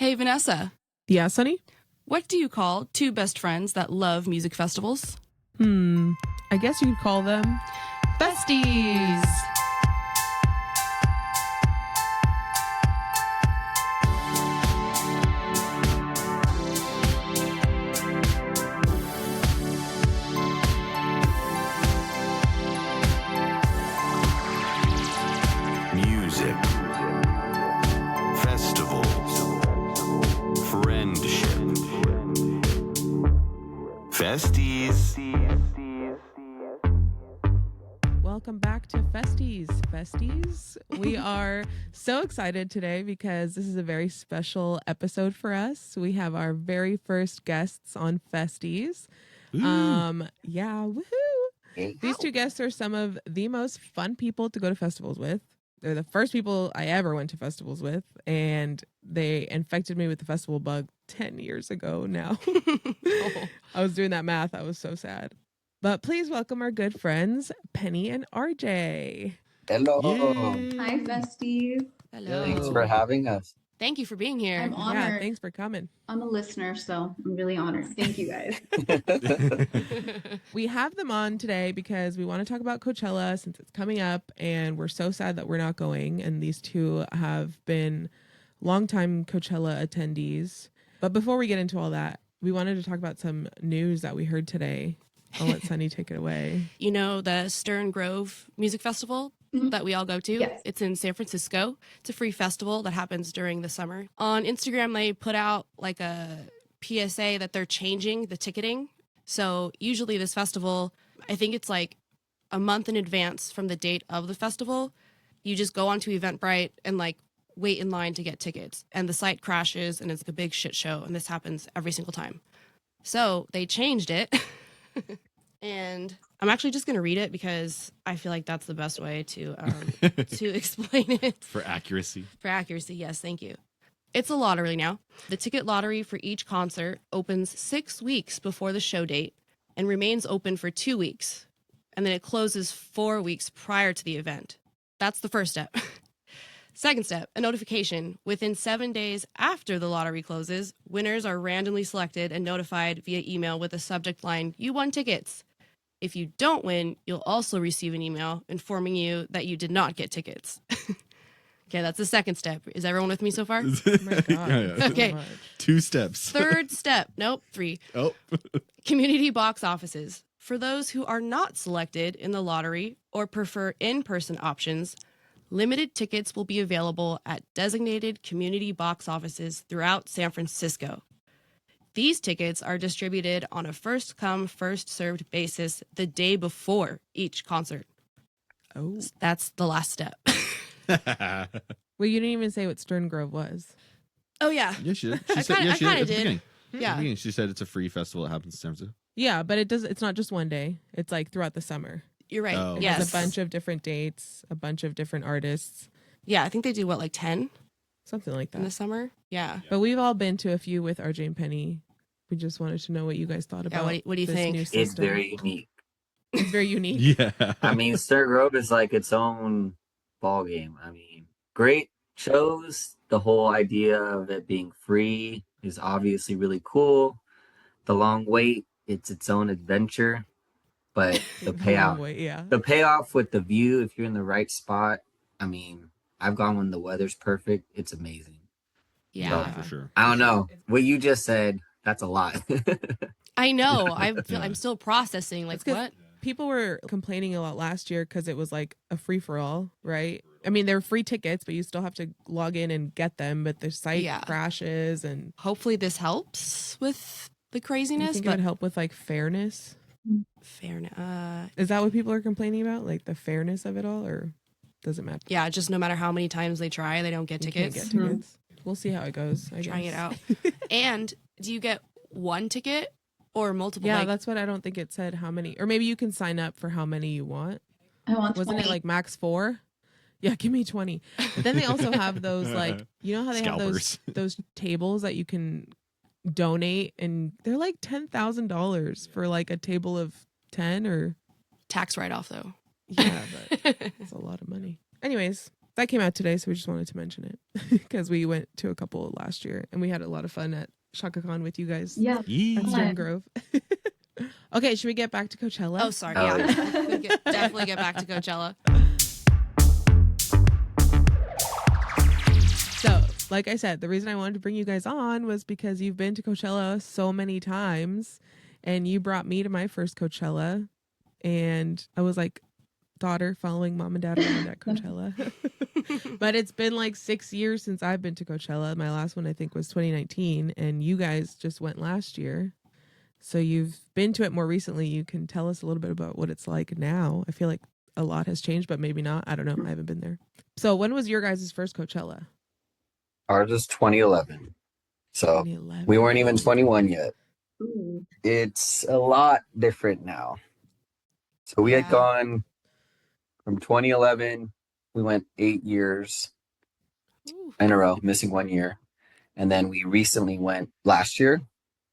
Hey, Vanessa. Yeah, Sunny? What do you call two best friends that love music festivals? I guess you could call them Besties. Music, festivals, friendship, festies. Welcome back to Festies. Festies, we are so excited today because this is a very special episode for us. We have our very first guests on Festies. Yeah, woohoo! These two guests are some of the most fun people to go to festivals with. They're the first people I ever went to festivals with, and they infected me with the festival bug 10 years ago now. I was doing that math. I was so sad. But please welcome our good friends, Penny and RJ. Hello. Yay. Hi, Festies. Hello. Thanks for having us. Thank you for being here. I'm honored. Yeah, thanks for coming. I'm a listener, so I'm really honored. Thank you, guys. We have them on today because we want to talk about Coachella since it's coming up, and we're so sad that we're not going. And these two have been longtime Coachella attendees. But before we get into all that, we wanted to talk about some news that we heard today. I'll let Sunny take it away. You know the Stern Grove Music Festival that we all go to? Yes. It's in San Francisco. It's a free festival that happens during the summer. On Instagram, they put out like a PSA that they're changing the ticketing. So usually this festival, I think it's like a month in advance from the date of the festival. You just go onto Eventbrite and like wait in line to get tickets. And the site crashes and it's like a big shit show. And this happens every single time. So they changed it. And I'm actually just going to read it because I feel like that's the best way to explain it. For accuracy. For accuracy, yes, thank you. It's a lottery now. The ticket lottery for each concert opens 6 weeks before the show date and remains open for 2 weeks. And then it closes 4 weeks prior to the event. That's the first step. Second step, a notification. Within 7 days after the lottery closes, winners are randomly selected and notified via email with a subject line, "You won tickets." If you don't win, you'll also receive an email informing you that you did not get tickets. Okay, that's the second step. Is everyone with me so far? Oh my God. Yeah. Okay. 2 steps. Third step. Nope, 3. Oh. Community box offices. For those who are not selected in the lottery or prefer in-person options, limited tickets will be available at designated community box offices throughout San Francisco. These tickets are distributed on a first-come, first-served basis the day before each concert. Oh. That's the last step. Well, you didn't even say what Stern Grove was. Oh, yeah. Yeah, she did. I She said, kinda yeah, she did. At did. the beginning. At the Yeah. beginning, she said it's a free festival that happens in San Francisco. Yeah, but it's not just one day. It's like throughout the summer. You're right. Oh. Yes. There's a bunch of different dates, a bunch of different artists, Yeah, I think they do, what, like 10 something like in the that. summer? Yeah. But we've all been to a few with RJ and Penny. We just wanted to know what you guys thought Yeah, about what do you this think? new It's system. It's very unique. It's very unique. Yeah. I mean, Stir Grove is like its own ball game. I mean, great shows. The whole idea of it being free is obviously really cool. The long wait, it's its own adventure. But the payoff, Yeah. the payoff with the view, if you're in the right spot, I mean, I've gone when the weather's perfect. It's amazing. Yeah. For sure. I don't know. What you just said, that's a lot. I know. Yeah. I'm still processing. Like, It's 'cause what? people were complaining a lot last year because it was like a free-for-all, right? I mean, they're free tickets, but you still have to log in and get them, but the site Yeah. crashes. And Hopefully this helps with the I craziness, think it but would help with like fairness. fairness. Is that what people are complaining about? Like the fairness of it all, or does it matter? Yeah, just no matter how many times they try, they don't get You can't tickets. get tickets. We'll see how it goes. I Trying guess. it out. And do you get one ticket or multiple? Yeah, like, that's what I don't think it said how many, or maybe you can sign up for how many you want. I want Wasn't 20. it like max 4? Yeah, give me 20. But then they also have those like, you know how they Scalpers. have those tables that you can donate, and they're like $10,000 for like a table of 10 or tax write-off though. yeah, but it's a lot of money. Anyways, that came out today, so we just wanted to mention it because we went to a couple last year and we had a lot of fun at Shaka Khan with you guys Yeah. at Yee. Stone Grove. Okay, should we get back to Coachella? Oh, sorry. Oh, Yeah. We could definitely get back to Coachella. So, like I said, the reason I wanted to bring you guys on was because you've been to Coachella so many times, and you brought me to my first Coachella, and I was like, daughter following mom and dad around at Coachella. But it's been like 6 years since I've been to Coachella. My last one I think was 2019, and you guys just went last year. So you've been to it more recently. You can tell us a little bit about what it's like now. I feel like a lot has changed, but maybe not. I don't know. I haven't been there. So when was your guys' first Coachella? Ours was 2011. So 2011. we weren't even 21 yet. Ooh. It's a lot different now. So we had Yeah. gone from 2011, we went 8 years Ooh. in a row, missing 1 year. And then we recently went last year,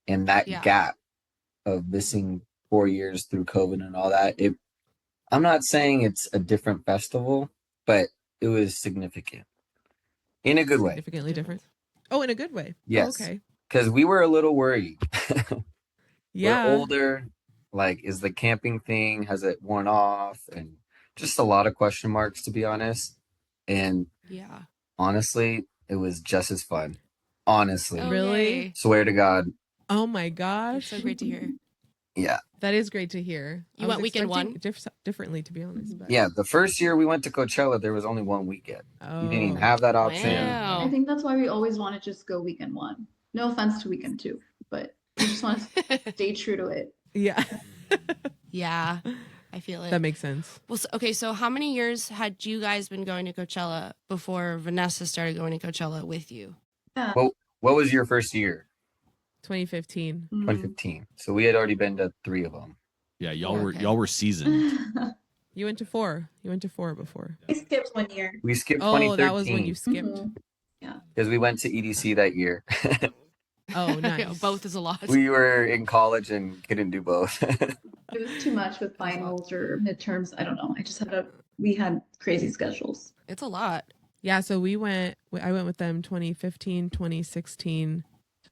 and that Yeah. gap of missing 4 years through COVID and all that, I'm not saying it's a different festival, but it was significant in a good way. Significantly different. Oh, in a good way. Yes. Oh, okay. Because we were a little worried. Yeah. We're older. Like, is the camping thing, has it worn off? And just a lot of question marks, to be honest. And Yeah. honestly, it was just as fun. Honestly. Oh, Really? yay. Swear to God. Oh my That's gosh. so great to hear. Yeah. That is great to hear. You I was went weekend expecting one? differently, to be honest. But... Yeah. The first year we went to Coachella, there was only one weekend. Oh. You didn't even have that option. Wow. I think that's why we always want to just go weekend one. No offense to weekend two, but we just want to stay true to it. Yeah. Yeah. I feel it. That makes sense. Well, okay, so how many years had you guys been going to Coachella before Vanessa started going to Coachella with you? Yeah. Well, what was your first year? 2015. Mm. 2015. So we had already been to 3 of them. Yeah, y'all Okay. were seasoned. You went to 4. You went to 4 before. We skipped 1 year. We skipped Oh, 2013 that was when you skipped. Mhm. because we went to EDC that year. Oh, Yeah, nice. both is a lot. We were in college and couldn't do both. It was too much with finals or midterms. I don't know. We had crazy schedules. It's a lot. Yeah, so I went with them 2015, 2016,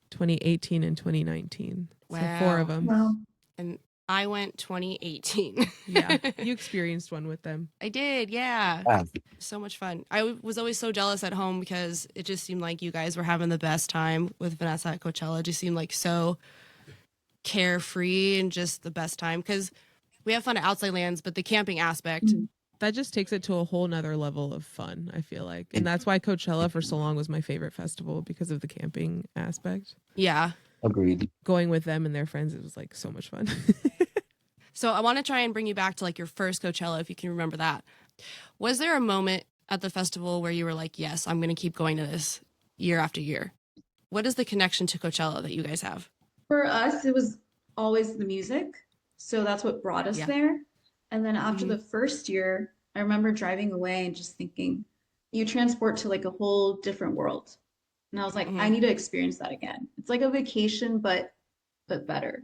2018, and 2019. So 4 of them. Wow. And I went 2018. Yeah, you experienced one with them. I did, yeah. Wow. So much fun. I was always so jealous at home because it just seemed like you guys were having the best time with Vanessa at Coachella. It just seemed like so carefree and just the best time because we have fun at Outside Lands, but the camping aspect, Mhm. That just takes it to a whole nother level of fun, I feel like. And that's why Coachella for so long was my favorite festival, because of the camping aspect. yeah. Agreed. Going with them and their friends, it was like so much fun. So I want to try and bring you back to like your first Coachella, if you can remember that. Was there a moment at the festival where you were like, yes, I'm going to keep going to this year after year? What is the connection to Coachella that you guys have? For us, it was always the music. So that's what brought us Yeah. there. And then after Mhm. the first year, I remember driving away and just thinking, you transport to like a whole different world. And I was like, I Mhm. need to experience that again. It's like a vacation, but better.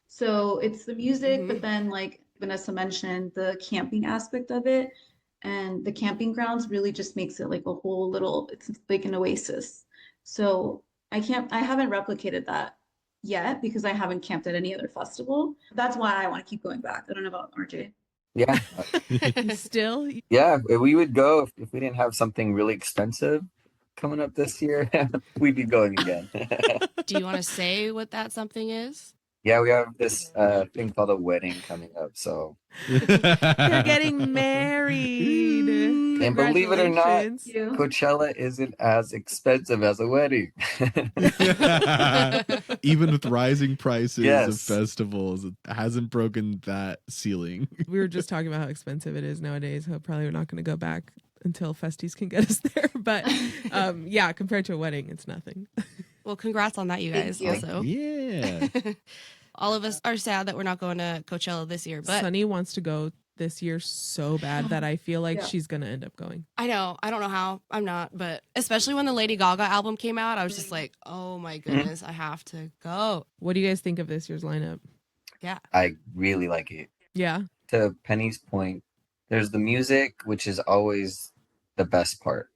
So it's the music, Mhm. but then like Vanessa mentioned, the camping aspect of it. And the camping grounds really just makes it like a whole little, it's like an oasis. So I haven't replicated that yet because I haven't camped at any other festival. That's why I want to keep going back. I don't know about RJ. Yeah. Still, Yeah. We would go if we didn't have something really expensive coming up this year. We'd be going again. Do you want to say what that something is? Yeah, we have this thing called a wedding coming up. So, you're getting married. and believe it or not, Congratulations. You. Coachella isn't as expensive as a wedding. Even with rising prices of Yes. festivals, it hasn't broken that ceiling. We were just talking about how expensive it is nowadays. How probably we're not going to go back until Festies can get us there. But yeah, compared to a wedding, it's nothing. Well, congrats on that, you Thank guys, you. also. Yeah. All of us are sad that we're not going to Coachella this year, but Sunny wants to go this year so bad that I feel like Yeah. she's going to end up going. I know. I don't know how. I'm not, but especially when the Lady Gaga album came out, I was just like, oh my goodness, I have to go. What do you guys think of this year's lineup? I really like it. Yeah. To Penny's point, there's the music, which is always the best part.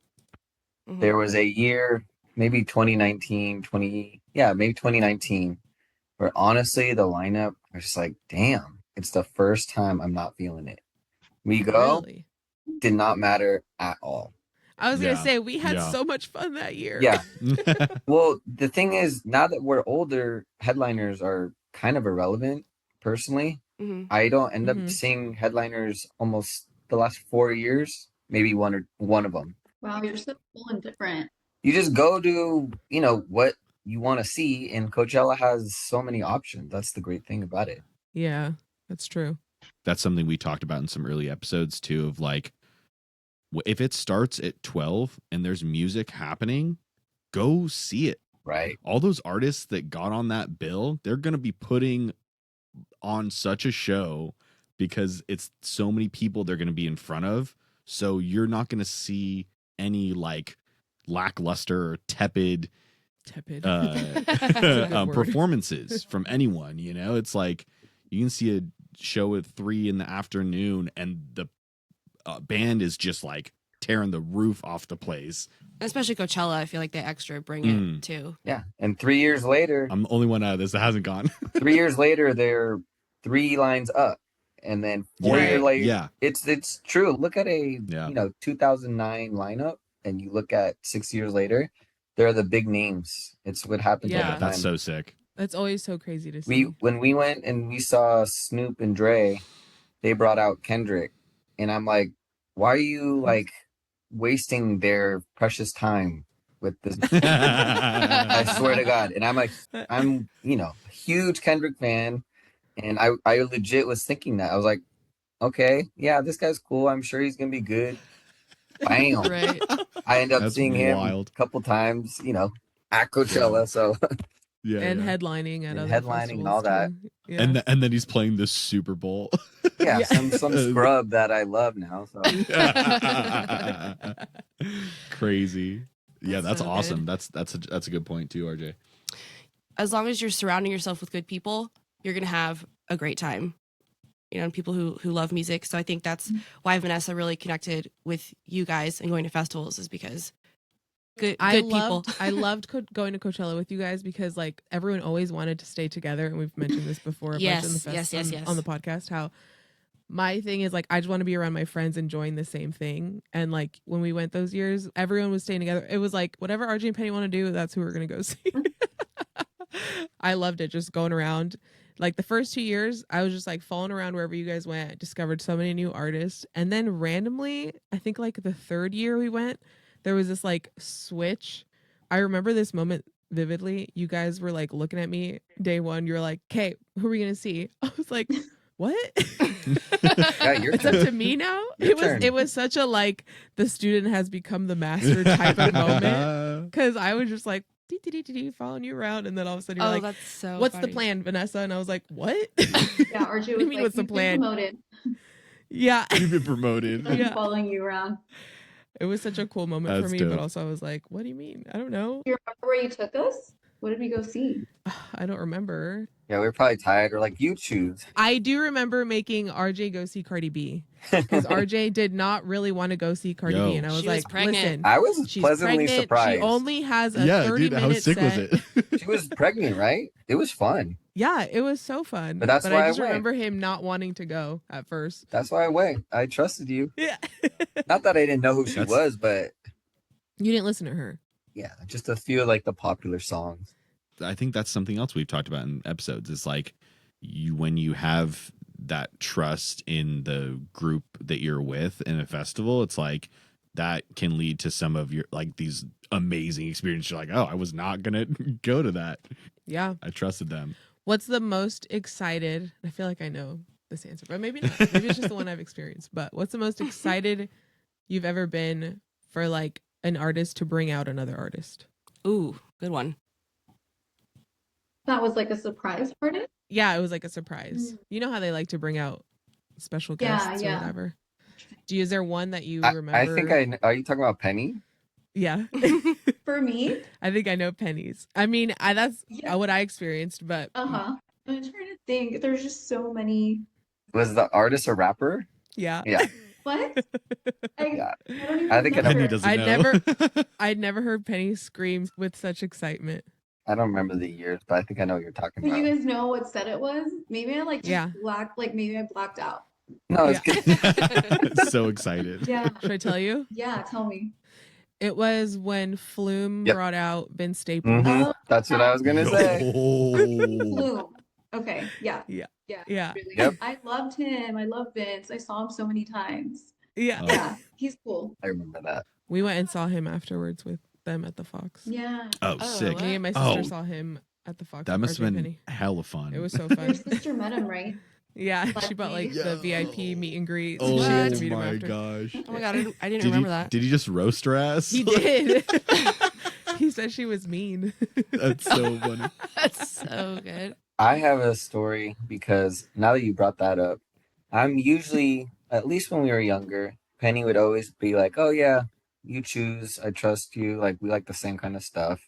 Mhm. There was a year, maybe 2019, where honestly the lineup I was just like, damn, it's the first time I'm not feeling it. We go, Really? did not matter at all. I was gonna Yeah. say we had Yeah. so much fun that year. Yeah. Well, the thing is, now that we're older, headliners are kind of irrelevant, personally. Mhm. I don't end up Mhm. seeing headliners almost the last 4 years, maybe one of them. Wow, you're so cool and different. You just go to, what you want to see, and Coachella has so many options. That's the great thing about it. Yeah, that's true. That's something we talked about in some early episodes too, of like, if it starts at 12 and there's music happening, go see it. Right. All those artists that got on that bill, they're going to be putting on such a show because it's so many people they're going to be in front of. So you're not going to see any like lackluster or tepid Tepid. That's a good word. performances from anyone. It's like you can see a show at 3 p.m. and the band is just like tearing the roof off the place. Especially Coachella, I feel like they extra bring Mm. it too. Yeah. And 3 years later, I'm the only one out of this that hasn't gone. 3 years later, they're 3 lines up. And then 4 years Right. later, Yeah. it's true. Look at a Yeah. 2009 lineup, and you look at 6 years later, they're the big names. It's what happens all Yeah. the That's time. so sick. That's always so crazy to see. When we went and we saw Snoop and Dre, they brought out Kendrick, and I'm like, why are you like wasting their precious time with this? I swear to God. And I'm a huge Kendrick fan, and I legit was thinking that. I was like, okay, yeah, this guy's cool. I'm sure he's gonna be good. Bam. Right. I end up That's seeing him wild. a couple times, at Coachella. So Yeah. and yeah. headlining at And other headlining and all festivals, that. too. Yeah. And then he's playing the Super Bowl. yeah, Yeah. some scrub that I love now. So Crazy. Yeah, That's that's so awesome. good. That's a good point too, RJ. As long as you're surrounding yourself with good people, you're gonna have a great time. And people who love music. So I think that's why Vanessa really connected with you guys and going to festivals, is because good people. I loved going to Coachella with you guys because like everyone always wanted to stay together, and we've mentioned this before a bunch in the Yes. on the podcast, how my thing is like I just want to be around my friends enjoying the same thing. And like when we went those years, everyone was staying together. It was like whatever RJ and Penny want to do, that's who we're gonna go see. I loved it, just going around. Like the first 2 years, I was just like following around wherever you guys went, discovered so many new artists. And then randomly, I think like the third year we went, there was this like switch. I remember this moment vividly. You guys were like looking at me day one. You're like, "Okay, who are we gonna see?" I was like, "What?" yeah, your It's up turn. to me now. Your turn. It was such a like the student has become the master type of moment, because I was just like following you around, and then all of a sudden you're Oh, like, that's so "What's the funny. plan, Vanessa?" And I was like, "What?" Yeah, RJ What do was you mean, like, what's the "You've been plan? promoted." Yeah. You've been promoted. I'm Yeah. following you around. It was such a cool moment That's for me, dope. but also I was like, "What do you mean? I don't know. Do you remember where you took us? What did we go see? I don't remember." Yeah, we were probably tired. Or like, you choose. I do remember making RJ go see Cardi B, because RJ did not really want to go see Cardi Yo. B, and I was She was like, pregnant. "Listen, I was she's pleasantly pregnant. surprised. She only has a Yeah, 30 dude, how minute sick was set." it? She was pregnant, right? It was fun. Yeah, it was so fun. But that's I why I just went. remember him not wanting to go at first. That's why I went. I trusted you. Yeah. Not that I didn't know who she That's- was, but You didn't listen to her. yeah, just a few of like the popular songs. I think that's something else we've talked about in episodes. It's like when you have that trust in the group that you're with in a festival, it's like that can lead to some of your like these amazing experiences. You're like, oh, I was not gonna go to that. Yeah. I trusted them. What's the most excited? I feel like I know this answer, but maybe not. Maybe it's just the one I've experienced. But what's the most excited you've ever been for like an artist to bring out another artist? Ooh, good one. That was like a surprise party. Yeah, it was like a surprise. You know how they like to bring out special Yeah, guests or yeah. whatever. Is there one that you I remember? think are you talking about Penny? Yeah. For me, I think I know Penny's. I mean, that's Yeah. what I experienced, but I'm trying to think. There's just so many. Was the artist a rapper? yeah. Yeah. What? Yeah. I don't even I think I know. Penny remember. doesn't I'd know. I'd never heard Penny scream with such excitement. I don't remember the years, but I think I know what you're talking But you about. guys know what set it was? Maybe I like just Yeah. maybe I blacked out. No, it's Yeah. good. So excited. Yeah. Should I tell you? Yeah, tell me. It was when Flume Yep. brought out Vince Staples. Mhm. Oh, That's what I was gonna say. Yo. Flume. Okay, yeah. Yeah. Yeah. Yeah. Really. Yep. I loved him. I love Vince. I saw him so many times. Yeah. Oh. Yeah, he's cool. I remember that. We went and saw him afterwards with them at the Fox. Yeah. Oh, Oh, sick. what? Me and my sister Oh. saw him at the Fox. That with must RJ have been Penny. hella fun. It was so Your fun. sister met him, right? Yeah, Let's she bought like see. the VIP meet and greet. Oh So she got to meet him my after. gosh. Oh my god, I didn't Did remember he, that. did he just roast her ass? He did. He said she was mean. That's so funny. That's so good. I have a story because now that you brought that up, I'm usually, at least when we were younger, Penny would always be like, "Oh yeah, you choose. I trust you. Like we like the same kind of stuff."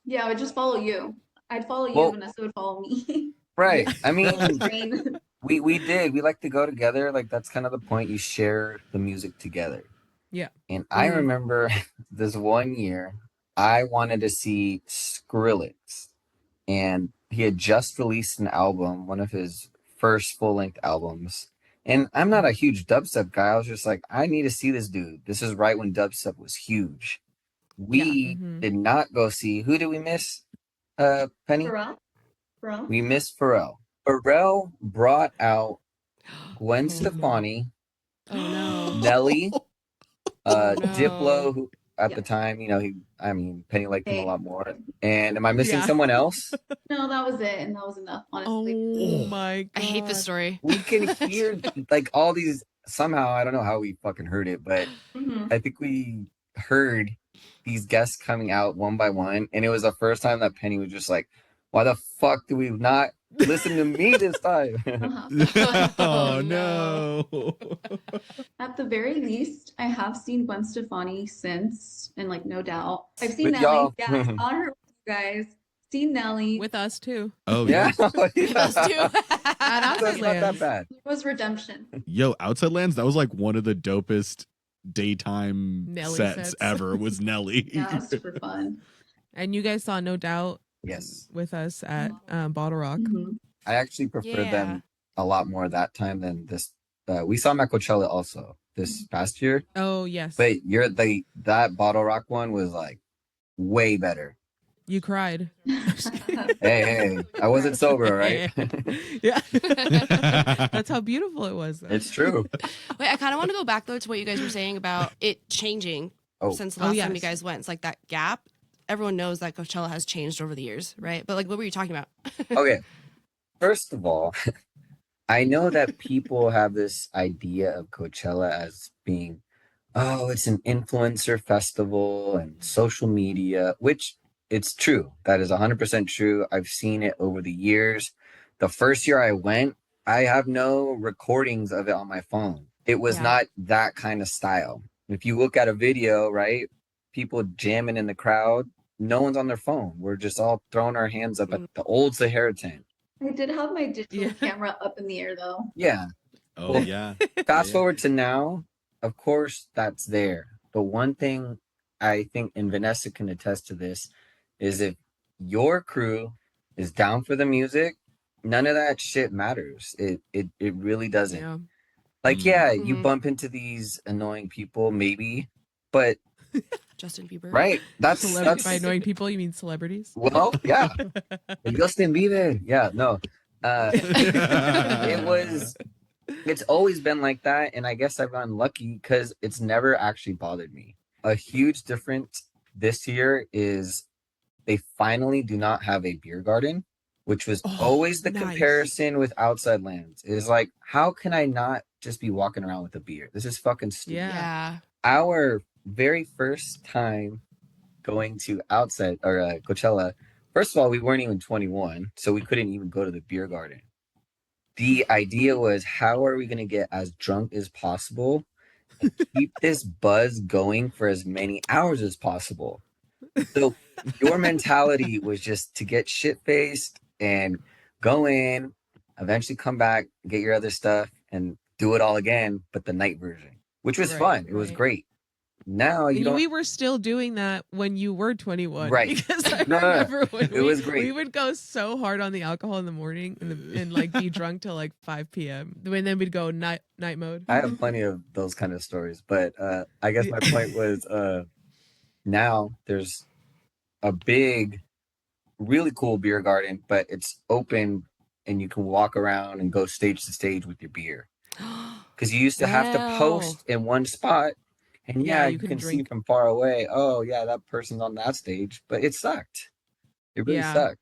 Yeah, I would just follow you. I'd follow you, Well- Vanessa would follow me. Right. I mean, Train. we did. We like to go together. Like that's kind of the point. You share the music together. Yeah. And I Mhm. remember this one year, I wanted to see Skrillex, and he had just released an album, one of his first full length albums. And I'm not a huge dubstep guy. I was just like, I need to see this dude. This is right when dubstep was huge. We Mhm. did not go see. Who did we miss? Penny. Pharrell? Pharrell? We missed Pharrell. Pharrell brought out Gwen Oh, no. Stefani, Oh no. Nelly, Oh, no. Diplo, who at the Yeah. time, Penny liked him a Hey. lot more. And am I missing Yeah. someone else? No, that was it, and that was enough, honestly. Oh my god. I hate this story. We can hear like all these somehow. I don't know how we fucking heard it, but Mhm. I think we heard these guests coming out one by one, and it was the first time that Penny was just like, "Why the fuck do we not listen to me this time?" Uh-huh. Oh no. no. At the very least, I have seen Gwen Stefani since, and like no doubt. I've seen With Nelly. y'all. Yeah, I saw her with you guys. Seen Nelly. With us too. Oh Yeah, yeah. Us too. At That's Outside not that Lands. bad. There was redemption. Yo, Outside Lands, that was like one of the dopest daytime Nelly sets sets. ever was Nelly. Yeah, it was super fun. And you guys saw No Doubt Yes, with us at Bottle Rock. Mhm. I actually prefer Yeah. them a lot more that time than this. We saw them at Coachella also this past year, Oh yes. but that Bottle Rock one was like way better. You cried. Hey, I wasn't sober, right? Yeah. That's how beautiful it was. Though. It's true. Wait, I kind of want to go back though to what you guys were saying about it changing Oh. since the last time you yes. guys went. It's like that gap. Everyone knows that Coachella has changed over the years, right? But like, what were you talking about? Okay. First of all, I know that people have this idea of Coachella as being, oh, it's an influencer festival and social media, which it's true. That is 100% true. I've seen it over the years. The first year I went, I have no recordings of it on my phone. It was Yeah. not that kind of style. If you look at a video, right, people jamming in the crowd, no one's on their phone. We're just all throwing our hands up at the old Sahara tent. I did have my digital Yeah. camera up in the air though. Yeah. Oh Well, yeah. Fast Yeah. forward to now, of course, that's there. But one thing I think, and Vanessa can attest to this, is if your crew is down for the music, none of that shit matters. It really doesn't. Yeah. Like, Mm. yeah, you Mhm. bump into these annoying people, maybe, but Justin Bieber. right, that's By annoying people, you mean celebrities? well, yeah. Justin Bieber, yeah, no. It's always been like that, and I guess I've gotten lucky because it's never actually bothered me. A huge difference this year is they finally do not have a beer garden, which was Oh, always the nice. comparison with Outside Lands. It is like, how can I not just be walking around with a beer? This is fucking stupid. Yeah. Yeah. Our very first time going to Coachella, first of all, we weren't even 21, so we couldn't even go to the beer garden. The idea was, how are we going to get as drunk as possible and keep this buzz going for as many hours as possible? So your mentality was just to get shit-faced and go in, eventually come back, get your other stuff, and do it all again, but the night version, which was fun. It was great. Now you don't. We were still doing that when you were 21, Right. Because I No. remember when It was great. we would go so hard on the alcohol in the morning and like be drunk till like 5 p.m. And then we'd go night mode. I have plenty of those kind of stories, but I guess my point was now there's a big, really cool beer garden, but it's open and you can walk around and go stage to stage with your beer. Because you used to have to post in one spot, and you can see from far away, oh yeah, that person's on that stage, but it sucked. It really sucked.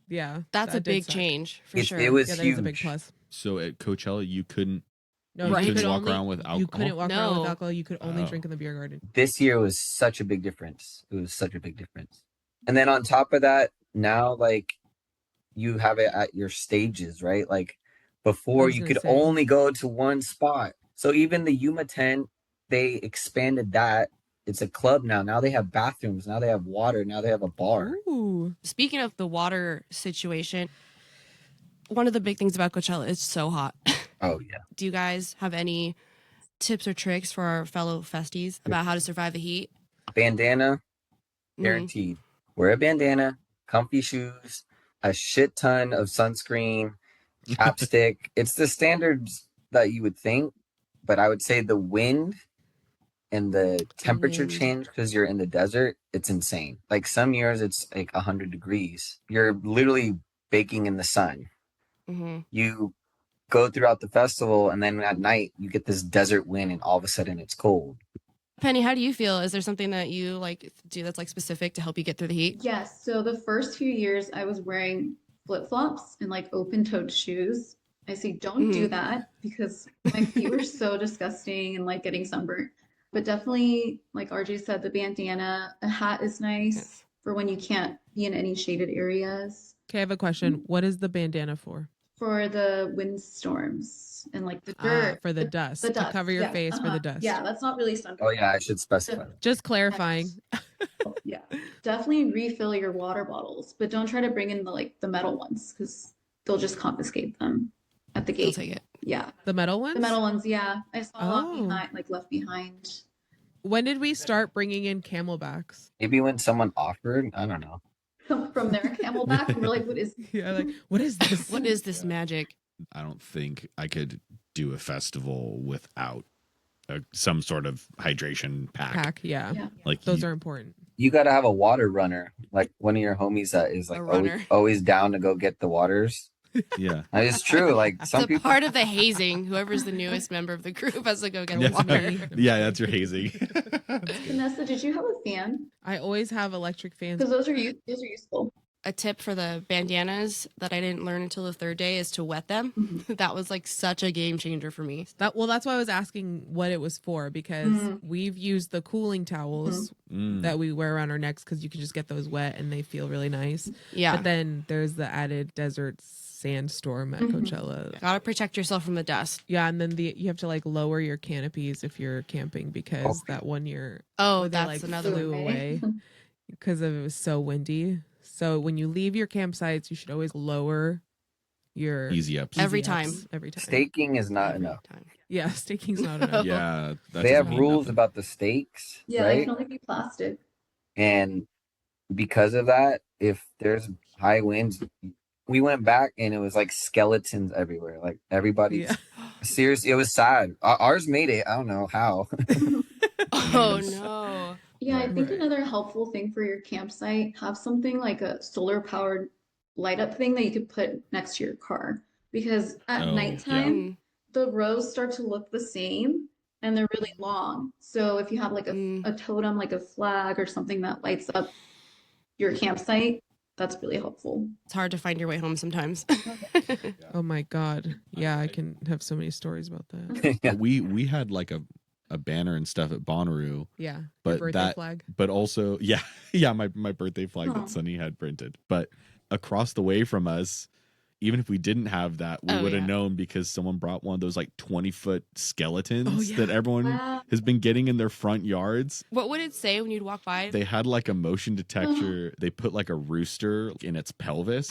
Yeah, that's a big change for sure. It was that huge. is a big plus. So at Coachella, you couldn't. No, you you couldn't could walk only, around with alcohol. You couldn't walk around with alcohol. You could only drink in the beer garden. This year was such a big difference. It was such a big difference. And then on top of that, now like you have it at your stages, right? Like before you could only go to one spot. So even the Yuma tent, they expanded that. It's a club now. Now they have bathrooms. Now they have water. Now they have a bar. Ooh. Speaking of the water situation, one of the big things about Coachella is so hot. Oh, yeah. Do you guys have any tips or tricks for our fellow festies about how to survive the heat? Bandana, guaranteed. Wear a bandana, comfy shoes, a shit ton of sunscreen, chapstick. It's the standards that you would think, but I would say the wind and the temperature change because you're in the desert, it's insane. Like some years it's like 100 degrees. You're literally baking in the sun. You go throughout the festival and then at night you get this desert wind and all of a sudden it's cold. Penny, how do you feel? Is there something that you like do that's like specific to help you get through the heat? Yes. So the first few years I was wearing flip-flops and like open-toed shoes. I say don't do that because my feet were so disgusting and like getting sunburnt. But definitely, like RJ said, the bandana, a hat is nice for when you can't be in any shaded areas. Okay, I have a question. What is the bandana for? For the windstorms and like the dirt. For the dust. To cover your face for the dust. Yeah, that's not really sunburn. Oh yeah, I should specify. Just clarifying. Yeah. Definitely refill your water bottles, but don't try to bring in the metal ones because they'll just confiscate them at the gate. They'll take it. Yeah. The metal ones? The metal ones, yeah. I saw a lot left behind. When did we start bringing in camelbacks? Maybe when someone offered, I don't know. From their camelback, and we're like, what is this? Yeah, like, what is this? What is this magic? I don't think I could do a festival without some sort of hydration pack. Yeah. Like those are important. You got to have a water runner, like one of your homies that is like always down to go get the waters. Yeah, it's true. Like some it's a people, part of the hazing. Whoever's the newest member of the group has to go get water. Yeah, that's your hazing. Vanessa, did you have a fan? I always have electric fans because those are useful. A tip for the bandanas that I didn't learn until the third day is to wet them. That was like such a game changer for me. That's why I was asking what it was for, because we've used the cooling towels that we wear around our necks because you can just get those wet and they feel really nice. Yeah. But then there's the added desert sandstorm at Coachella. Gotta protect yourself from the dust. Yeah, and then you have to like lower your canopies if you're camping because that 1 year that's another flew away because it was so windy. So when you leave your campsites, you should always lower your easy ups every time. Staking is not enough. Yeah, staking's not enough. Yeah, they have rules about the stakes. Yeah, right? they can only be plastic. And because of that, if there's high winds, we went back and it was like skeletons everywhere. Like everybody, seriously, it was sad. Ours made it. I don't know how. Oh no. Yeah, I think another helpful thing for your campsite, have something like a solar powered light up thing that you could put next to your car. Because at nighttime, the rows start to look the same and they're really long. So if you have like a totem, like a flag or something that lights up your campsite, that's really helpful. It's hard to find your way home sometimes. Oh my God. Yeah, I can have so many stories about that. We had like a banner and stuff at Bonnaroo. Yeah. But birthday flag. But also, my birthday flag that Sunny had printed. But across the way from us, even if we didn't have that, we would have known because someone brought one of those like 20-foot skeletons that everyone has been getting in their front yards. What would it say when you'd walk by? They had like a motion detector. They put like a rooster in its pelvis.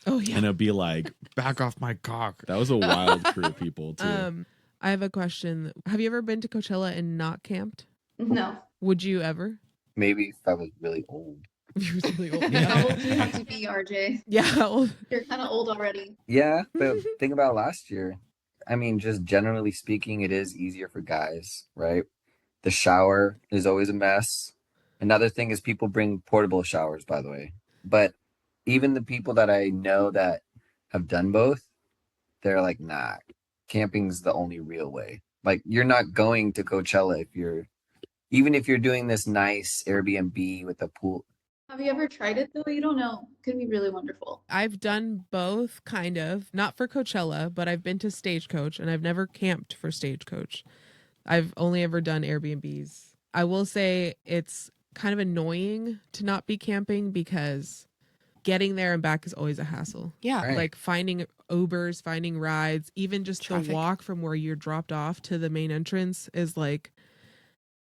Oh yeah. And it'd be like, back off my cock. That was a wild crew of people too. I have a question. Have you ever been to Coachella and not camped? No. Would you ever? Maybe if I was really old. You're really old. How old do you have to be, RJ? Yeah. How old? You're kind of old already. Yeah, but think about last year. I mean, just generally speaking, it is easier for guys, right? The shower is always a mess. Another thing is people bring portable showers, by the way. But even the people that I know that have done both, they're like, nah, camping's the only real way. Like, you're not going to Coachella even if you're doing this nice Airbnb with a pool. Have you ever tried it though? You don't know. Could be really wonderful. I've done both, kind of. Not for Coachella, but I've been to Stagecoach and I've never camped for Stagecoach. I've only ever done Airbnbs. I will say it's kind of annoying to not be camping because getting there and back is always a hassle. Yeah. Right. Like finding Ubers, finding rides, even just Traffic. the walk from where you're dropped off to the main entrance is like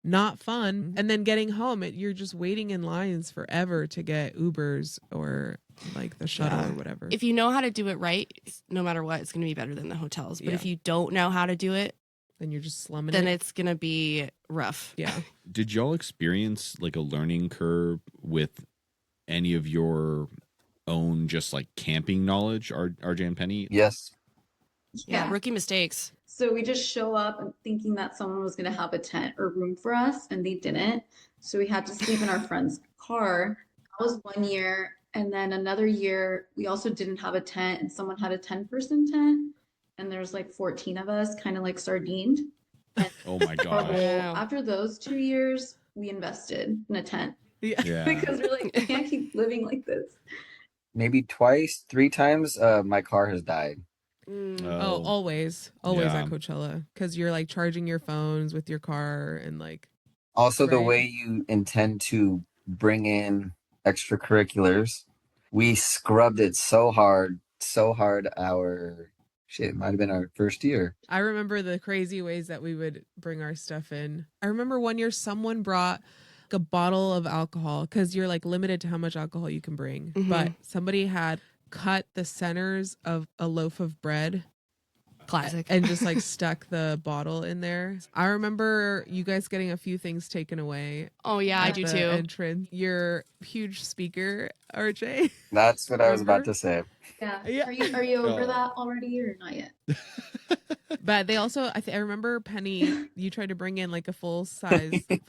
not fun. And then getting home, you're just waiting in lines forever to get Ubers or like the shuttle Yeah. or whatever. If you know how to do it right, no matter what, it's going to be better than the hotels. But Yeah. if you don't know how to do it, Then you're just slumming then it. it's going to be rough. Yeah. Did y'all experience like a learning curve with any of your own just like camping knowledge, RJ and Penny? Yes. Yeah. Rookie mistakes. So we just show up and thinking that someone was going to have a tent or room for us, and they didn't. So we had to sleep in our friend's car. That was 1 year. And then another year, we also didn't have a tent, and someone had a 10-person tent. And there's like 14 of us, kind of like sardined. Oh my Horrible. gosh. Wow. After those 2 years, we invested in a tent Yeah. Yeah. because we're like, we can't keep living like this. Maybe twice, 3 times, my car has died. Oh, always Yeah. at Coachella, because you're like charging your phones with your car and like Also, the Right. way you intend to bring in extracurriculars, we scrubbed it so hard. It might have been our first year. I remember the crazy ways that we would bring our stuff in. I remember one year someone brought a bottle of alcohol because you're like limited to how much alcohol you can bring. Mhm. But somebody had cut the centers of a loaf of bread Classic. and just like stuck the bottle in there. I remember you guys getting a few things taken away. Oh, yeah, I at do the too. Entrance. Your huge speaker, RJ. That's what I was about Remember? to say. Yeah. Yeah. Are you over Oh. that already or not yet? But they also, I remember Penny, you tried to bring in like a full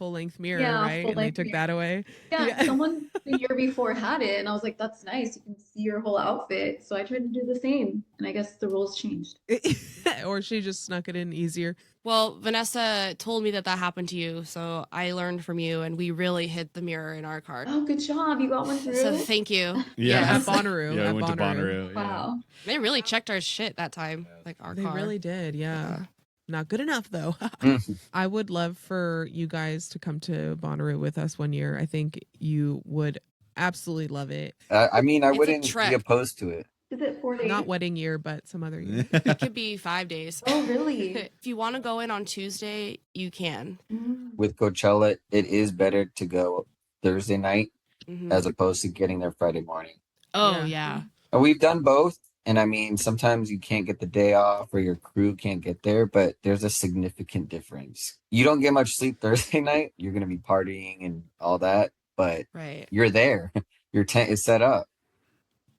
length mirror, Yeah, right? And they full-length took that away. Yeah, Yeah. someone the year before had it, and I was like, that's nice. You can see your whole outfit. So I tried to do the same, and I guess the rules changed. Or she just snuck it in easier. Well, Vanessa told me that happened to you, so I learned from you, and we really hid the mirror in our car. Oh, good job. You got one through. So thank you. Yeah. At Yes. Bonnaroo. Yeah, at we went to Bonnaroo. Bonnaroo. Yeah. Wow. They really checked our shit that time, like our They car. really did, yeah. Not good enough though. Mhm. I would love for you guys to come to Bonnaroo with us one year. I think you would absolutely love it. I mean, I It's a wouldn't be trek. opposed to it. Is it 4 days? Not wedding year, but some other year. It could be 5 days. Oh, really? If you want to go in on Tuesday, you can. Mm. With Coachella, it is better to go Thursday night Mhm. as opposed to getting there Friday morning. Oh, Yeah. yeah. And we've done both. And I mean, sometimes you can't get the day off or your crew can't get there, but there's a significant difference. You don't get much sleep Thursday night. You're going to be partying and all that, but Right. you're there. Your tent is set up.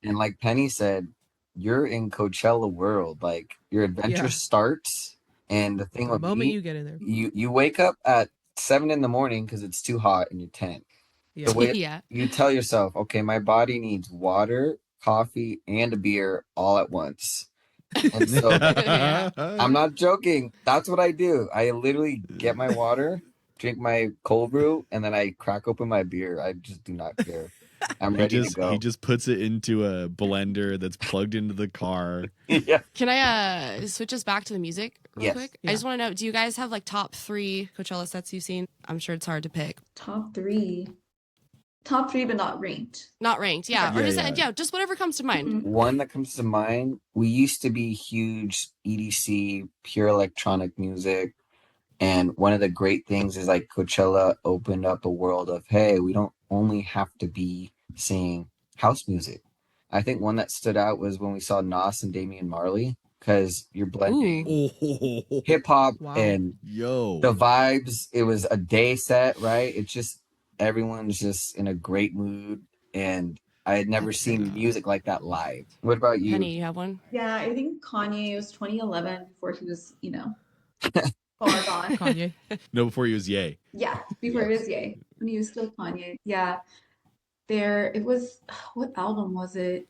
And like Penny said, you're in Coachella world. Like your adventure Yeah. starts. And the thing The with moment me, you get in there. you wake up at 7 in the morning because it's too hot in your tent. Yeah. The way Yeah. you tell yourself, okay, my body needs water, coffee, and a beer all at once. And so Yeah. I'm not joking. That's what I do. I literally get my water, drink my cold brew, and then I crack open my beer. I just do not care. I'm ready to go. He just puts it into a blender that's plugged into the car. Yeah. Can I switch us back to the music real Yes. quick? Yeah. I just want to know, do you guys have like top 3 Coachella sets you've seen? I'm sure it's hard to pick. Top 3. Top 3, but not ranked. Not ranked, yeah. Yeah, Or just yeah. just whatever comes to mind. Mhm. One that comes to mind, we used to be huge EDC, pure electronic music. And one of the great things is like Coachella opened up a world of, hey, we don't only have to be seeing house music. I think one that stood out was when we saw Nas and Damian Marley. because you're blending Oh, hip hop Wow. and yo. the vibes. It was a day set, right? It's just everyone's just in a great mood, and I had never That's seen sick. music like that live. What about you? Penny, you have one? Yeah, I think Kanye was 2011 before he was, far gone. Kanye. No, before he was yay. Yeah, before he was Ye, when he was still Kanye. Yeah, it was, what album was it?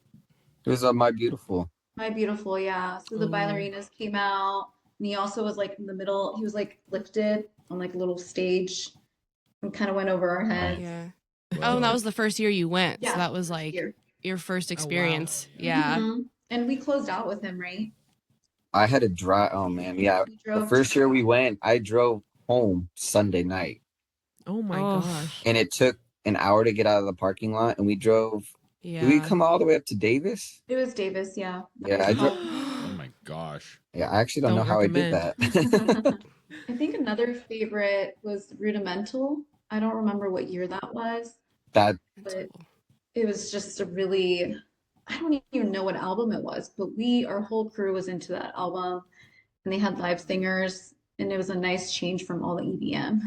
It was My Beautiful. My Beautiful, yeah. So the Ooh. ballerinas came out, and he also was like in the middle. He was like lifted on like a little stage and kind of went over our heads. Yeah. Whoa. Oh, and that was the first year you went. Yeah, So that was first like year. your first wow. experience. Yeah. Mhm. And we closed out with him, right? I had to drive. Oh man, yeah. We The drove first year we went, I drove home Sunday night, Oh my Oh. gosh. and it took an hour to get out of the parking lot. And we drove. Did we Yeah. come all the way up to Davis? It was Davis, yeah. Yeah, I drove. Oh my gosh. Yeah, I actually don't know Don't how I did recommend. that. I think another favorite was Rudimental. I don't remember what year that was, That but it was just a really, I don't even know what album it was, but our whole crew was into that album, and they had live singers, and it was a nice change from all the EDM.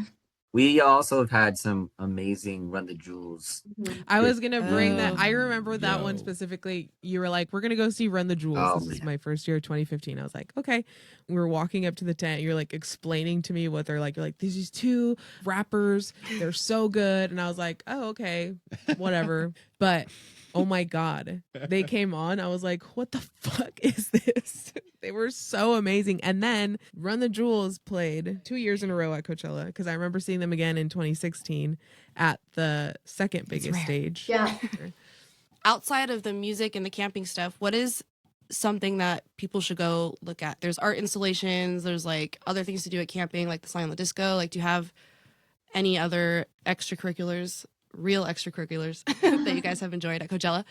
we also have had some amazing Run the Jewels. Mhm. I was gonna bring that. Oh. I remember that one Yo. specifically. You were like, "We're gonna go see Run the Jewels." Oh, This is man. my first year, 2015. I was like, "Okay." We were walking up to the tent. You're like explaining to me what they're like. You're like, "These two rappers. They're so good." And I was like, "Oh, okay, whatever." But oh my god, they came on. I was like, "What the fuck is this?" They were so amazing. And then Run the Jewels played 2 years in a row at Coachella because I remember seeing them again in 2016 at the second biggest rare. stage. Yeah. Outside of the music and the camping stuff, what is something that people should go look at? There's art installations, there's like other things to do at camping, like the silent disco. Like, do you have any other extracurriculars, real extracurriculars that you guys have enjoyed at Coachella?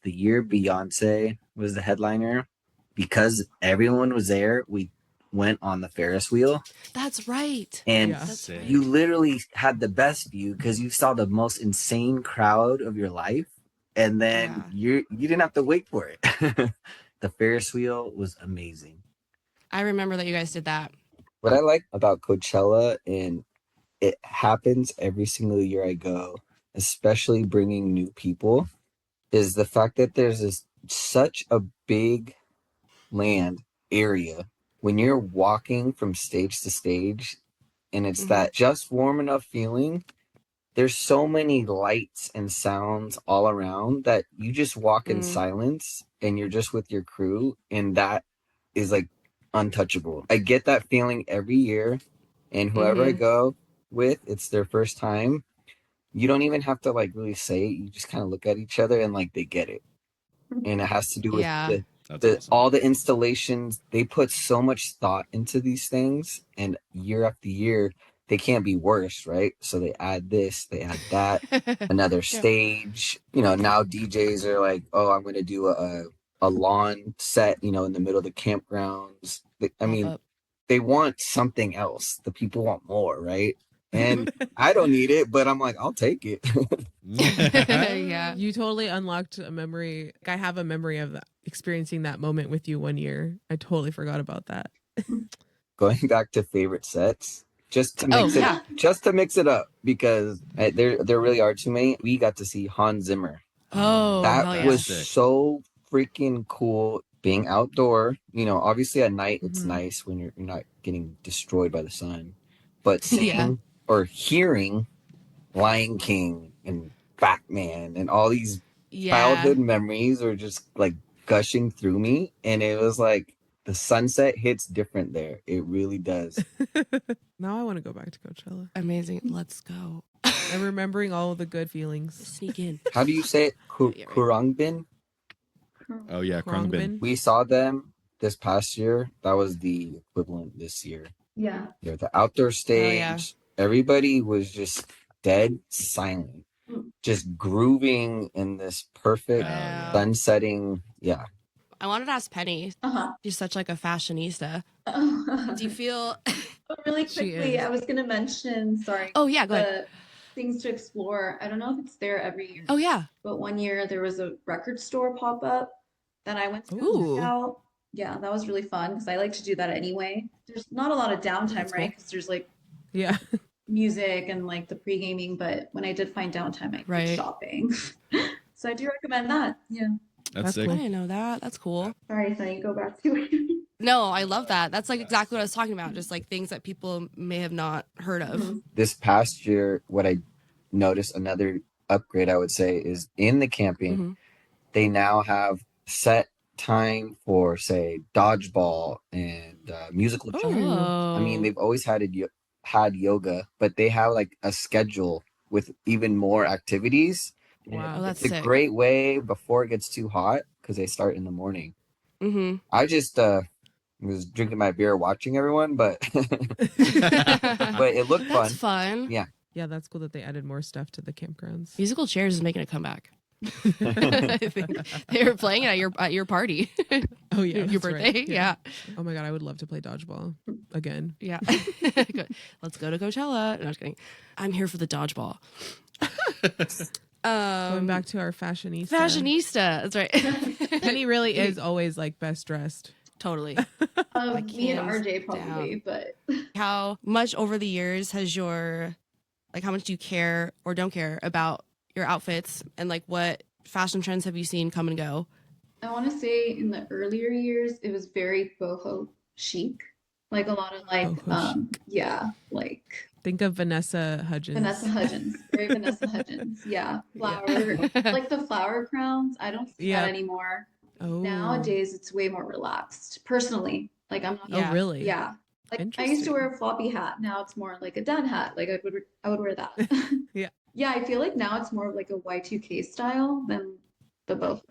The year Beyonce was the headliner, because everyone was there, we went on the Ferris wheel, That's right. and Yeah. That's Sick. right. you literally had the best view because you saw the most insane crowd of your life, and then you didn't have to wait for it. The Ferris wheel was amazing. I remember that you guys did that. What I like about Coachella, and it happens every single year I go, especially bringing new people, is the fact that there's such a big land area when you're walking from stage to stage, and it's Mhm. that just warm enough feeling. There's so many lights and sounds all around that you just walk in Mm. silence, and you're just with your crew, and that is like untouchable. I get that feeling every year, and whoever I Mhm. go with, it's their first time. You don't even have to like really say it. You just kind of look at each other, and like they get it. And it has to do with Yeah. That's awesome. all the installations. They put so much thought into these things, and year after year they can't be worse, right? So they add this, they add that, another stage. Now DJs are like, oh, I'm gonna do a lawn set, in the middle of the campgrounds. I mean, Pop-up. they want something else. The people want more, right? And I don't need it, but I'm like, I'll take it. Yeah. You totally unlocked a memory. I have a memory of experiencing that moment with you one year. I totally forgot about that. Going back to favorite sets, just to Oh, mix yeah. it up, because there really are too many. We got to see Hans Zimmer. Oh, That hell yeah. was Sick. so freaking cool. Being outdoor, obviously at night it's Mhm. nice when you're not getting destroyed by the sun, but seeing Yeah. or hearing Lion King and Batman and all these Yeah. childhood memories are just like gushing through me, and it was like the sunset hits different there. It really does. Now I want to go back to Coachella. Amazing. Let's go. I'm remembering all of the good feelings. Sneak in. How do you say it? Yeah, right. Kurangbin? Oh yeah, Krungbin. We saw them this past year. That was the equivalent this year. Yeah. Yeah, the outdoor stage. yeah. Everybody was just dead silent, just grooving in this perfect Hell yeah. sun setting. Yeah. I wanted to ask Penny. Uh-huh. She's such like a fashionista. Do you feel? Really She quickly, is. I was gonna mention, sorry, Oh yeah, go ahead. the things to explore. I don't know if it's there every year, Oh yeah. but one year there was a record store pop up that I went to go Ooh. check out. yeah, that was really fun because I like to do that anyway. There's not a lot of downtime, That's right? cool. Because there's like Yeah. music and like the pre-gaming, but when I did find downtime, I did Right. shopping. So I do recommend that. Yeah. That's sick. I didn't know that. That's cool. Sorry, go back to it. No, I love that. That's like exactly what I was talking about. Just like things that people may have not heard of. Mhm. This past year, what I noticed another upgrade, I would say, is in the camping, Mhm. they now have set time for, say, dodgeball and musical chairs. Oh. I mean, they've always had yoga, but they have like a schedule with even more activities. Wow. Oh, that's It's a sick. great way before it gets too hot because they start in the morning. Mm-hmm. I just was drinking my beer watching everyone, but but it looked fun. That's fun. Yeah. Yeah, that's cool that they added more stuff to the campgrounds. Musical chairs is making a comeback. I think they were playing it at your party. Oh yeah, Your that's birthday. right. Yeah. Oh my god, I would love to play dodgeball again. Yeah. Good. Let's go to Coachella. No, I'm just kidding. I'm here for the dodgeball. Going back to our fashionista. Fashionista. That's right. Penny really is always like best dressed. Totally. Me and hands RJ probably, but How much over the years has how much do you care or don't care about your outfits, and like what fashion trends have you seen come and go? I want to say in the earlier years it was very boho chic, like a lot of like Boho like Think of Vanessa Hudgens. Vanessa Hudgens, very Vanessa Hudgens. Yeah, flower, like the flower crowns. I don't see Yeah. that anymore. Oh. Nowadays it's way more relaxed. Personally, like I'm not. Yeah. Oh really? Yeah. Like I used to Interesting. wear a floppy hat. Now it's more like a dad hat. Like I would wear that. Yeah. Yeah, I feel like now it's more of like a Y2K style than the boho.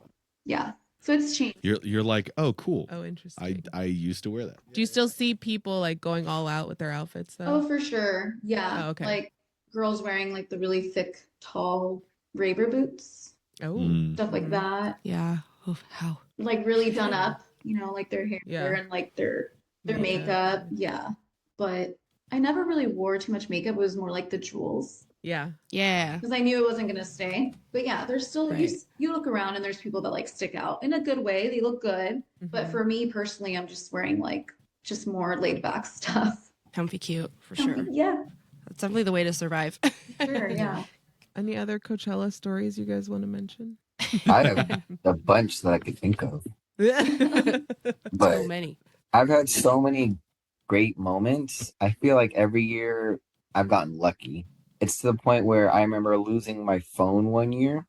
Yeah. So it's changed. You're like, oh, cool. Oh, interesting. I used to wear that. Do you still see people like going all out with their outfits though? Oh, for sure. Yeah. Oh, okay. Like girls wearing like the really thick, tall Raber boots, Oh. Mm. stuff like Mhm. that. Yeah. Oh, how? Like really done up, like their hair Yeah. and like their Makeup. makeup. Yeah. But I never really wore too much makeup. It was more like the jewels Yeah. Yeah. because I knew it wasn't gonna stay. But yeah, there's still Right. you look around and there's people that like stick out in a good way. They look good. But Mhm. for me personally, I'm just wearing like just more laid back stuff. Comfy cute for sure. Yeah, That's definitely the way to survive. sure. Yeah. Any other Coachella stories you guys want to mention? I have a bunch that I could think of, So but many. I've had so many great moments. I feel like every year I've gotten lucky. It's to the point where I remember losing my phone one year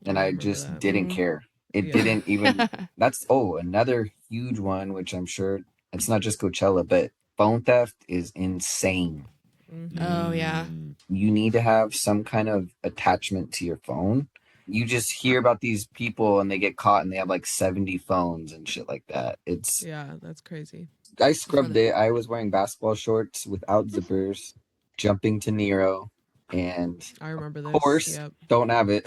and I remember just that. didn't Mhm. care. It Yeah. didn't even, that's, another huge one, which I'm sure it's not just Coachella, but phone theft is insane. Mhm. Oh, yeah. Mm. You need to have some kind of attachment to your phone. You just hear about these people and they get caught and they have like 70 phones and shit like that. Yeah, that's crazy. I scrubbed it. I was wearing basketball shorts without zippers, jumping to Nero, and I remember this. of course, Yep. don't have it.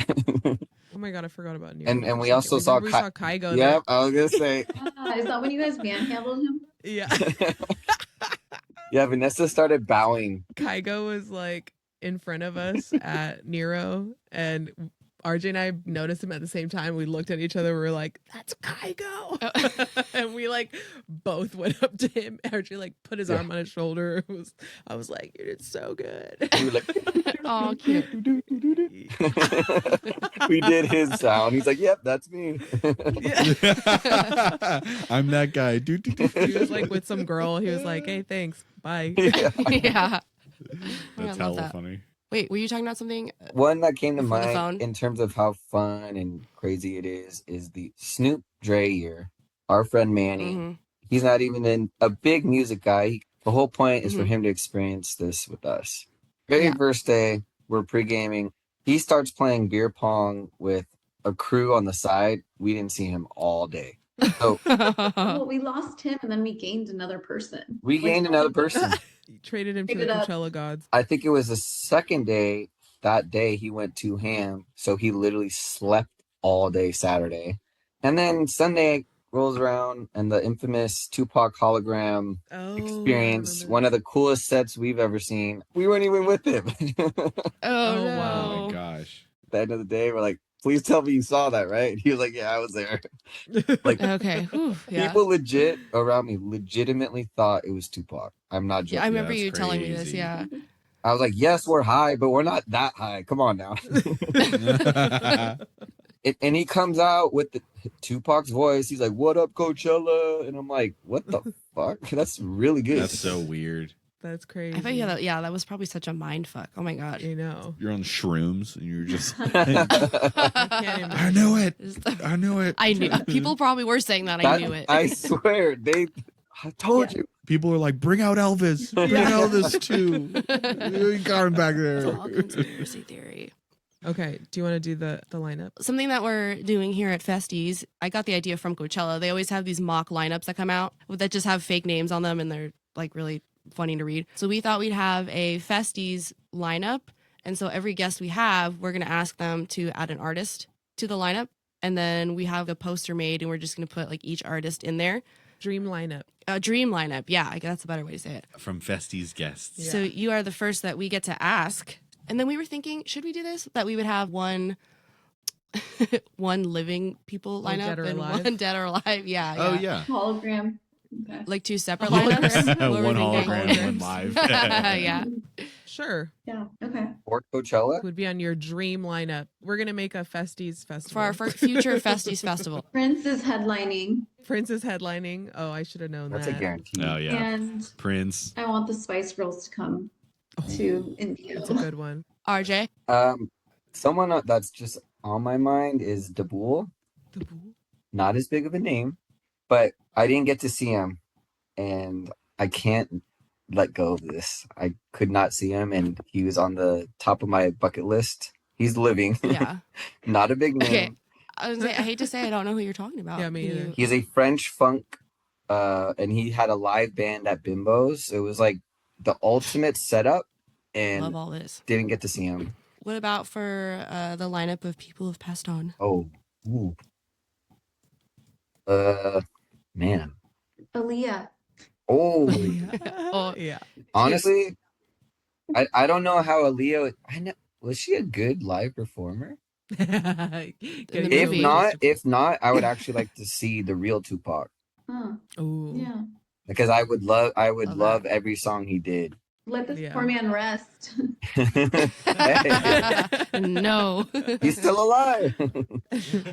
Oh my god, I forgot about Nero. And for a we second. also saw Remember we saw Kygo Yep, I was gonna say. Is that when you guys manhandled him? there. Yeah. Yeah, Vanessa started bowing. Kygo was like in front of us at Nero, and RJ and I noticed him at the same time. We looked at each other. We were like, "That's Kygo," and we like both went up to him. RJ like put his arm on his shoulder. I was like, "You did so good." We were like, Oh, cute. we did his sound. He's like, "Yep, that's me." I'm that guy. He was like with some girl. He was like, "Hey, thanks, bye." Yeah. Yeah. I That's love hella that. funny. Wait, were you talking about something? One that came to Before the phone? mind in terms of how fun and crazy it is the Snoop Dre year. Our friend Manny, Mhm. he's not even a big music guy. The whole point is for Mhm. him to experience this with us. Very Yeah. first day, we're pre-gaming. He starts playing beer pong with a crew on the side. We didn't see him all day. So Well, we lost him and then we gained another person. we gained another person. Traded him to Pick the it up. Coachella gods. I think it was the second day. That day he went to ham, so he literally slept all day Saturday. And then Sunday rolls around and the infamous Tupac hologram Oh, experience, I one of the coolest sets we've ever seen. We weren't even with him. At Oh, Oh, no. wow. Oh my gosh. the end of the day, we're like, please tell me you saw that, right? He was like, yeah, I was there. Like, Okay. Whew, yeah. people legit around me legitimately thought it was Tupac. I'm not joking. Yeah, I remember that's you telling me this. crazy. Yeah. I was like, yes, we're high, but we're not that high. Come on now. And he comes out with Tupac's voice. He's like, "What up, Coachella?" And I'm like, "What the fuck? That's really good." That's so weird. That's crazy. I thought that was probably such a mind fuck. Oh my god. You know. You're on shrooms and you're just. I can't imagine. I knew it. I knew it. I knew people probably were saying that. I knew it. I swear, I told you. People are like, bring out Elvis. Bring Elvis too. You got him back It's there. all conspiracy theory. Okay. Do you want to do the lineup? Something that we're doing here at Festies, I got the idea from Coachella. They always have these mock lineups that come out that just have fake names on them, and they're like really funny to read. So we thought we'd have a Festies lineup, and so every guest we have, we're going to ask them to add an artist to the lineup, and then we have a poster made, and we're just going to put like each artist in there. Dream lineup. A dream lineup. Yeah, I guess that's a better way to say it. From Festies guests. Yeah. So you are the first that we get to ask. And then we were thinking, should we do this? That we would have one living people One lineup dead or and alive? one dead or alive. Yeah. Oh, yeah. Hologram. Okay. Like two separate lineups. What were One we thinking? hologram, one live. Yeah. Sure. Yeah. Okay. Or Coachella. Would be on your dream lineup. We're gonna make a Festies festival. For our future Festies festival. Prince is headlining, Prince is headlining. Oh, I should have known That's that. a guarantee. Oh, yeah. and Prince. I want the Spice Girls to come to India. That's a good one. RJ. Someone that's just on my mind is Dabul. The Bull? Not as big of a name, but I didn't get to see him, and I can't let go of this. I could not see him, and he was on the top of my bucket list. He's living. Yeah. Not a big name. Okay. I was gonna say, I hate to say I don't know who you're talking about. Yeah, me Can either. you- He's a French funk, and he had a live band at Bimbo's. It was like the ultimate setup, and Love all this. didn't get to see him. What about for the lineup of people who've passed on? Oh, ooh. Man. Aaliyah. Oh, Oh. Yeah. honestly, I don't know how Aaliyah. Was she a good live performer? the If movie. not, I would actually like to see the real Tupac, Huh. Ooh. Yeah. because I would Love love that. every song he did. Let this Yeah. poor man rest. Hey, No. he's still alive.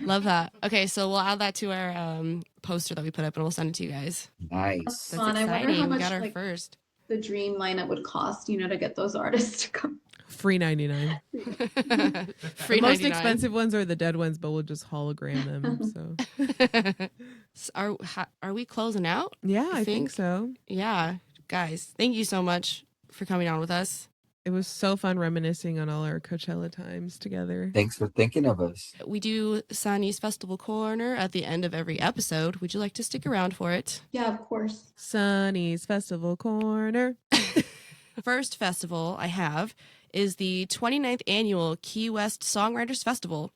Love that. Okay, so we'll add that to our poster that we put up, and we'll send it to you guys. Nice. That's Fun. I wonder exciting. how We much got our like first. the dream lineup would cost, to get those artists to come. Free 99. Free The most 99. expensive ones are the dead ones, but we'll just hologram them. So So are we closing out? yeah, I think think- so. Yeah, guys, thank you so much for coming on with us. It was so fun reminiscing on all our Coachella times together. Thanks for thinking of us. We do Sunny's Festival Corner at the end of every episode. Would you like to stick around for it? Yeah, of course. Sunny's Festival Corner. First festival I have is the 29th annual Key West Songwriters Festival.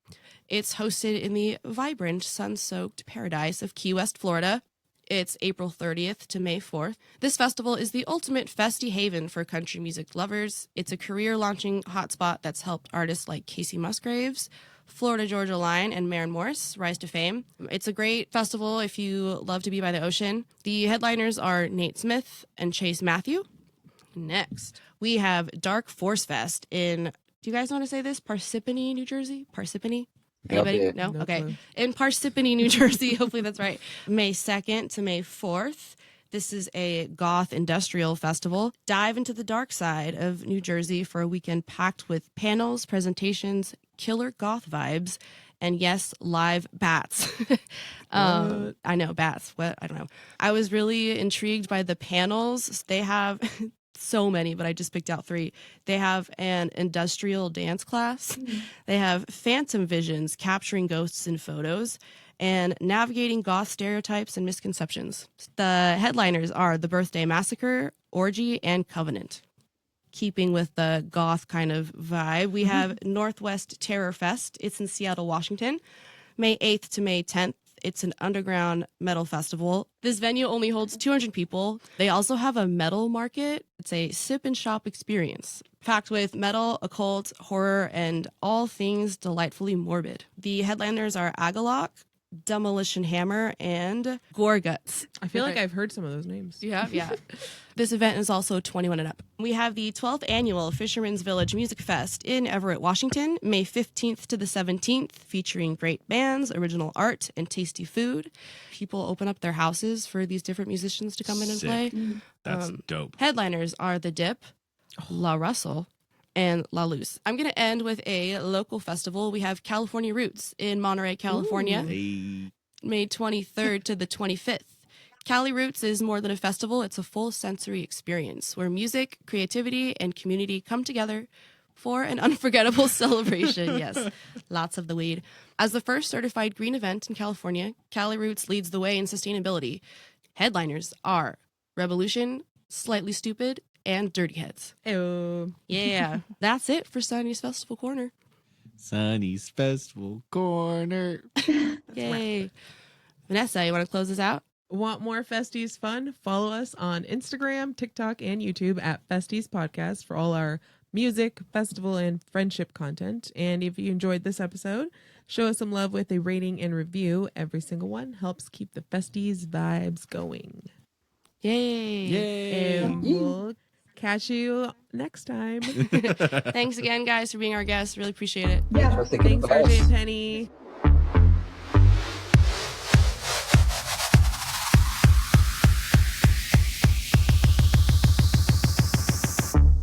It's hosted in the vibrant, sun-soaked paradise of Key West, Florida. It's April 30th to May 4th. This festival is the ultimate festy haven for country music lovers. It's a career-launching hotspot that's helped artists like Casey Musgraves, Florida Georgia Line, and Maren Morris rise to fame. It's a great festival if you love to be by the ocean. The headliners are Nate Smith and Chase Matthew. Next, we have Dark Force Fest in, do you guys want to say this? Parsippany, New Jersey? Parsippany? Anybody? Yep. No? No Okay. clue. In Parsippany, New Jersey. Hopefully that's right. May 2nd to May 4th. This is a goth industrial festival. Dive into the dark side of New Jersey for a weekend packed with panels, presentations, killer goth vibes, and yes, live bats. I know, bats. What? I don't know. I was really intrigued by the panels. They have so many, but I just picked out 3. They have an industrial dance class. They have phantom visions capturing ghosts in photos, and navigating goth stereotypes and misconceptions. The headliners are The Birthday Massacre, Orgy, and Covenant. Keeping with the goth kind of vibe, we have Northwest Terror Fest. It's in Seattle, Washington, May 8th to May 10th. It's an underground metal festival. This venue only holds 200 people. They also have a metal market. It's a sip and shop experience, packed with metal, occult, horror, and all things delightfully morbid. The headliners are Agalok, Demolition Hammer, and Gorguts. I feel like I've heard some of those names. You have? Yeah. This event is also 21 and up. We have the 12th annual Fisherman's Village Music Fest in Everett, Washington, May 15th to the 17th, featuring great bands, original art, and tasty food. People open up their houses for these different musicians to come in and Sick. play. That's dope. Headliners are The Dip, La Russell, and La Luz. I'm going to end with a local festival. We have California Roots in Monterey, California, Hey. May 23rd to the 25th. Cali Roots is more than a festival. It's a full sensory experience where music, creativity, and community come together for an unforgettable celebration. Yes, lots of the weed. As the first certified green event in California, Cali Roots leads the way in sustainability. Headliners are Revolution, Slightly Stupid, and Dirty Heads. Ew. Yeah, that's it for Sunny's Festival Corner. Sunny's Festival Corner. Yay. Vanessa, you want to close this out? Want more Festies fun? Follow us on Instagram, TikTok, and YouTube at Festies Podcast for all our music, festival, and friendship content. And if you enjoyed this episode, show us some love with a rating and review. Every single one helps keep the Festies vibes going. Yay. Yay. And we'll catch you next time. Thanks again, guys, for being our guests. Really appreciate it. Yeah. For thinking Thanks, of RJ us. and Penny.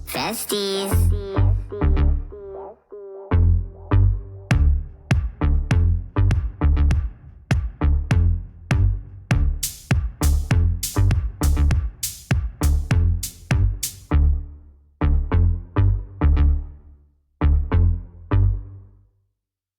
Festies.